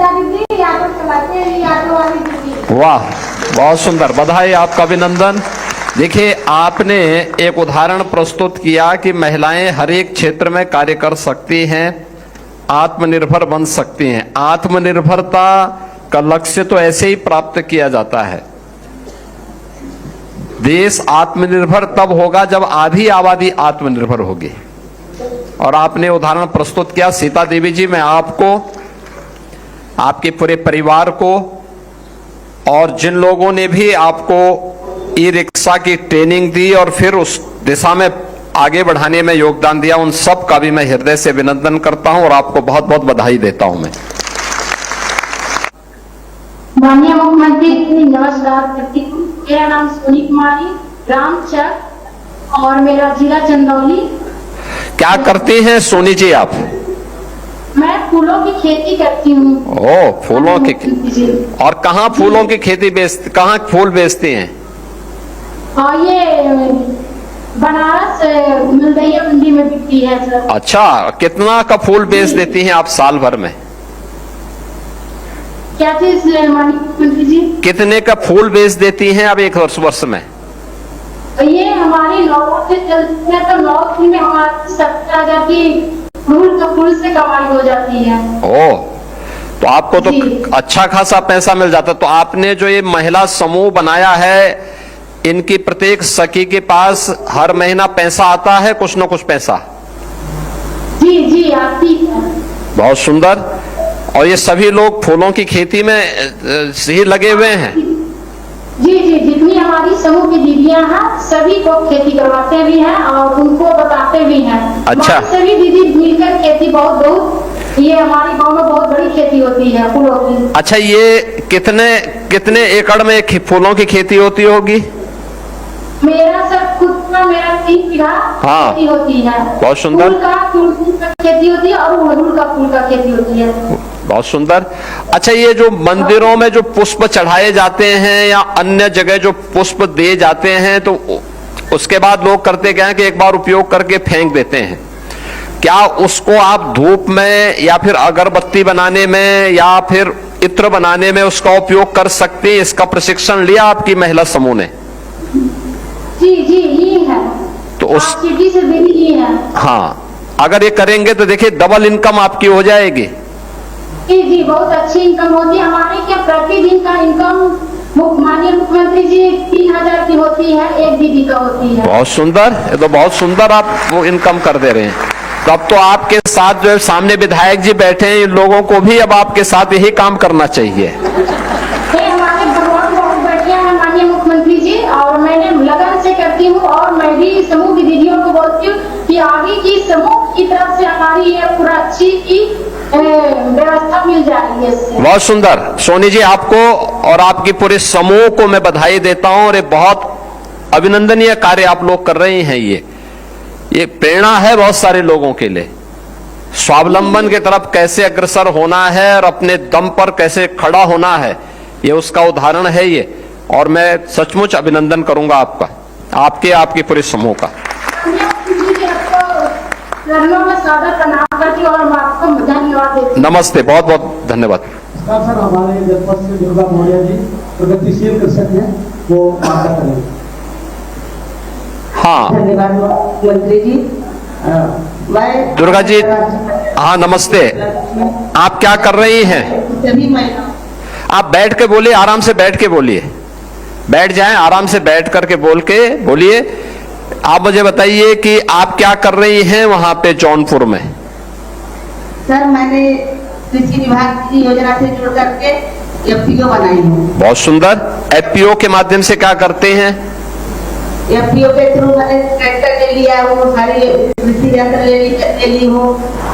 सीता दीदी ऑटो चलाते हैं, ये ऑटो वाली दीदी। वाह, बहुत सुंदर, बधाई, आपका अभिनंदन। देखिए, आपने एक उदाहरण प्रस्तुत किया कि महिलाएं हर एक क्षेत्र में कार्य कर सकती हैं, आत्मनिर्भर बन सकती हैं। आत्मनिर्भरता का लक्ष्य तो ऐसे ही प्राप्त किया जाता है। देश आत्मनिर्भर तब होगा जब आधी आबादी आत्मनिर्भर होगी। और आपने उदाहरण प्रस्तुत किया सीता देवी जी। मैं आपको, आपके पूरे परिवार को और जिन लोगों ने भी आपको ई रिक्शा की ट्रेनिंग दी और फिर उस दिशा में आगे बढ़ाने में योगदान दिया, उन सब का भी मैं हृदय से अभिनंदन करता हूं और आपको बहुत बहुत बधाई देता हूं। मैं माननीय मुख्यमंत्री जी नमस्कार करती हूँ। मेरा नाम सोनी कुमारी, ग्राम चक और मेरा जिला चंदौली। क्या करती हैं सोनी जी आप? मैं फूलों की खेती करती हूँ। ओ, फूलों की। और कहाँ फूलों की खेती कहाँ फूल बेचती हैं? और ये बनारस मिलदैया मंडी में बिकती है सर। अच्छा, कितना का फूल बेच देती हैं आप साल भर में? क्या चीज माननीय मुख्यमंत्री जी? कितने का फूल बेच देती हैं आप एक वर्ष में? ये हमारी नौ से चलती है तो 9 में हमारी 70,000 की फूल से कमाई हो जाती है। ओ, तो आपको तो अच्छा खासा पैसा मिल जाता। तो आपने जो ये महिला समूह बनाया है, इनकी प्रत्येक सखी के पास हर महीना पैसा आता है, कुछ न कुछ पैसा? जी जी आती है। बहुत सुंदर। और ये सभी लोग फूलों की खेती में ही लगे हुए हैं? जी जी, जितनी हमारी समूह की दीदियां हैं सभी को खेती करवाते भी हैं और उनको बताते भी हैं। अच्छा। सभी दीदी मिलकर खेती बहुत ये हमारे गांव में बहुत बड़ी खेती होती है फूलों की। अच्छा, ये कितने एकड़ में फूलों की खेती होती होगी? मेरा सर खुद का मेरा 3 बीघा हाँ, खेती होती है। बहुत सुंदर। फूल का खेती होती है और अड़हुल का फूल का खेती होती है। बहुत सुंदर। अच्छा, ये जो मंदिरों में जो पुष्प चढ़ाए जाते हैं या अन्य जगह जो पुष्प दिए जाते हैं, तो उसके बाद लोग करते क्या है कि एक बार उपयोग करके फेंक देते हैं। क्या उसको आप धूप में या फिर अगरबत्ती बनाने में या फिर इत्र बनाने में उसका उपयोग कर सकते हैं? इसका प्रशिक्षण लिया आपकी महिला समूह ने? जी जी, ये है। तो उस सिटी से भी ये है। हाँ, अगर ये करेंगे तो देखिए डबल इनकम आपकी हो जाएगी। जी जी, बहुत अच्छी इनकम होती है हमारी। क्या प्रतिदिन का इनकम माननीय मुख्यमंत्री जी 3,000 की होती है, एक दीदी का होती है। बहुत सुंदर, ये तो बहुत सुंदर आप वो इनकम कर दे रहे हैं। तो अब तो आपके साथ जो है सामने विधायक जी बैठे हैं, इन लोगों को भी अब आपके साथ यही काम करना चाहिए। हमारे भगवान बहुत बढ़िया है माननीय मुख्यमंत्री जी, और मैंने लगन से करती हूँ और मैं भी समूह की दीदियों को बोलती हूँ कि आगे की समूह की तरफ से हमारी ये पूरा अच्छी की व्यवस्था मिल जाएगी इससे। बहुत सुंदर सोनी जी, आपको और आपकी पूरे समूह को मैं बधाई देता हूं। और ये बहुत अभिनंदनीय कार्य आप लोग कर रहे हैं। ये प्रेरणा है बहुत सारे लोगों के लिए। स्वावलंबन की तरफ कैसे अग्रसर होना है और अपने दम पर कैसे खड़ा होना है, ये उसका उदाहरण है ये। और मैं सचमुच अभिनंदन करूंगा आपका, आपके पूरे समूह का। नमस्ते, बहुत बहुत धन्यवाद। सर, हमारे जनपद से दुर्गा मौर्य जी प्रगतिशील कृषक हैं, वो मार्गा करेंगे। हाँ, धन्यवाद मंत्री जी। मैं दुर्गा जी, हाँ नमस्ते। आप क्या कर रही हैं? सभी महिला आप बैठ के बोलिए, आराम से बैठ के बोलिए। बैठ जाएं, आराम से बैठ करके बोलिए। आप मुझे बताइए कि आप क्या कर रही हैं वहां पे जौनपुर में? सर, मैंने कृषि विभाग की योजना से जुड़ करके एफपीओ बनाई हूँ। बहुत सुंदर। एफपीओ के माध्यम से क्या करते हैं? एफपीओ के थ्रू मैंने ट्रैक्टर ले लिया हूँ, सारे कृषि यंत्र ले ली हूँ,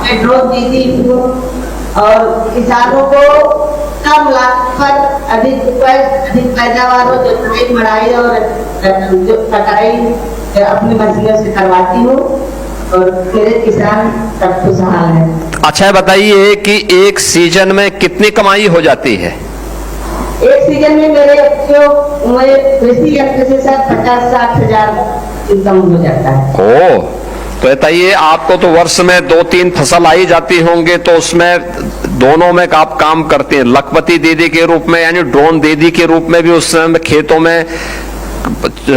मैं ड्रोन दीदी हूँ और किसानों को कम लागत पर अधिक पैदावार हो, जो बढ़ाई और जो कटाई अपनी मशीनों से करवाती हूँ और मेरे किसान सब खुशहाल है। अच्छा, बताइए कि एक सीजन में कितनी कमाई हो जाती है? एक सीजन में मेरे कृषि यंत्र से सर 50-60 हजार इनकम हो जाता है। ओ, तो बताइए, आपको तो वर्ष में 2-3 फसल आई जाती होंगे, तो उसमें दोनों में आप काम करते हैं, लखपति दीदी के रूप में यानी ड्रोन दीदी के रूप में भी उस समय खेतों में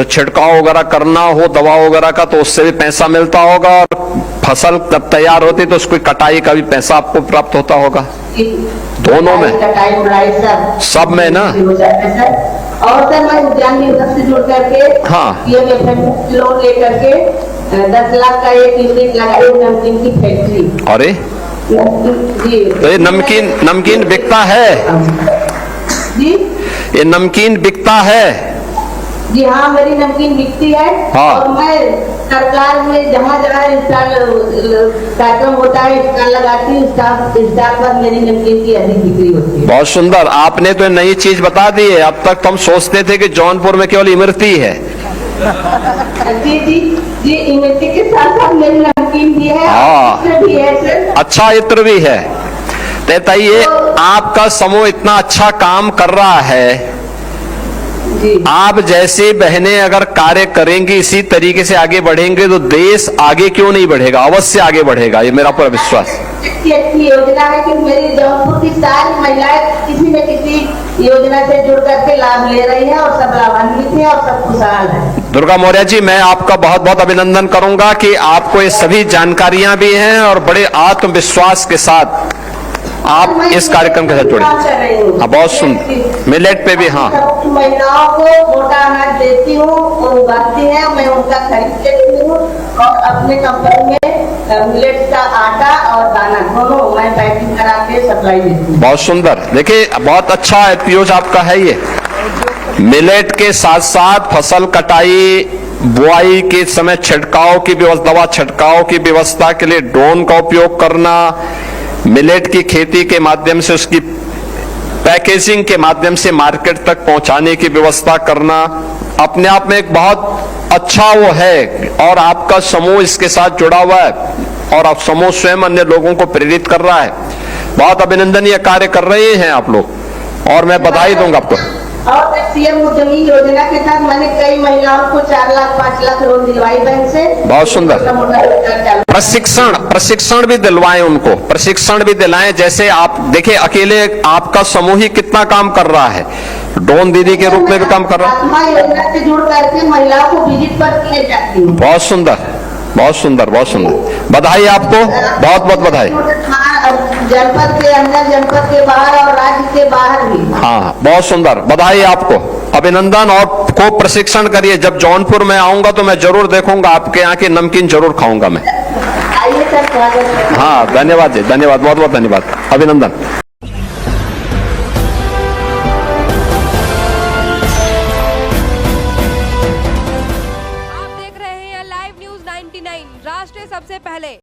छिड़काव वगैरह करना हो दवा वगैरह का, तो उससे भी पैसा मिलता होगा, और फसल जब तैयार होती तो उसकी कटाई का भी पैसा आपको प्राप्त होता होगा। दोनों में, कटाई उड़ाई सब में ना। हो जाता है सर। और सर मैं उद्यान विभाग से जुड़ करके हाँ। लोन लेकर के 10 लाख का एक यूनिट लगाई नमकीन की फैक्ट्री। अरे जी, तो ये नमकीन बिकता है? जी ये नमकीन बिकता है? जी हाँ, मेरी नमकीन बिकती है। हाँ। और मैं सरकार में जहाँ कार्यक्रम होता है स्टॉल लगाती हूँ, स्टॉल पर मेरी नमकीन की अधिक बिक्री होती है। बहुत सुंदर, आपने तो नई चीज बता दी है। अब तक तो हम सोचते थे कि जौनपुर में केवल इमरती है। जी जी जी, इमरती के साथ साथ मेरी नमकीन भी है। हाँ। इत्र भी है सर। अच्छा, इत्र भी है। तो बताइए, आपका समूह इतना अच्छा काम कर रहा है, जी आप जैसी बहनें अगर कार्य करेंगी, इसी तरीके से आगे बढ़ेंगे, तो देश आगे क्यों नहीं बढ़ेगा? अवश्य आगे बढ़ेगा, ये मेरा पूरा विश्वास। अच्छी योजना है कि मेरी जौनपुर की सारी महिलाएं किसी न किसी योजना से जुड़ करके लाभ ले रही है, और सब लाभान्वित है और सब खुशहाल है। दुर्गा मौर्य जी, मैं आपका बहुत बहुत अभिनंदन करूंगा कि आपको ये सभी जानकारियां भी हैं और बड़े आत्मविश्वास के साथ आप इस कार्यक्रम के साथ जुड़े। हाँ, बहुत सुंदर। मिलेट पे भी, हाँ। महिलाओं को मोटा अनाज देती हूँ, वो उगाती है, मैं उनका खरीद के देती हूँ, और अपने कंपनी में मिलेट का आटा और दाना दोनों मैं पैकिंग करा के सप्लाई देती हूँ। बहुत सुंदर। देखिए, बहुत अच्छा एपीओज आपका है ये। मिलेट के साथ साथ फसल कटाई बुआई के समय छिड़काव की व्यवस्था, दवा छिड़काव की व्यवस्था के लिए ड्रोन का उपयोग करना, मिलेट की खेती के माध्यम से उसकी पैकेजिंग के माध्यम से मार्केट तक पहुंचाने की व्यवस्था करना, अपने आप में एक बहुत अच्छा वो है। और आपका समूह इसके साथ जुड़ा हुआ है, और आप समूह स्वयं अन्य लोगों को प्रेरित कर रहा है। बहुत अभिनंदनीय कार्य कर रहे हैं आप लोग, और मैं बधाई दूंगा आपको। और सीएम उद्यमी योजना के तहत मैंने कई महिलाओं को 4 लाख 5 लाख लोन दिलवाई बैंक से। बहुत सुंदर। प्रशिक्षण भी दिलवाएं उनको, प्रशिक्षण भी दिलाएं। जैसे आप देखिए, अकेले आपका समूह ही कितना काम कर रहा है, ड्रोन दीदी के रूप में भी काम कर रहा है। आत्मा योजना से जुड़ करके महिलाओं को विजिट पर किए जाती हूँ। बहुत सुंदर, बहुत सुंदर, बहुत सुंदर। बधाई आपको, बहुत बहुत बधाई। जनपद के अंदर, जनपद के बाहर और राज्य के बाहर भी। हाँ, बहुत सुंदर, बधाई आपको, अभिनंदन। और खूब प्रशिक्षण करिए। जब जौनपुर में आऊंगा तो मैं जरूर देखूंगा, आपके यहाँ की नमकीन जरूर खाऊंगा मैं। आइए सर, स्वागत है। हाँ, धन्यवाद जी, धन्यवाद, बहुत बहुत धन्यवाद, अभिनंदन। आप देख रहे हैं लाइव न्यूज 99, राष्ट्र सबसे पहले।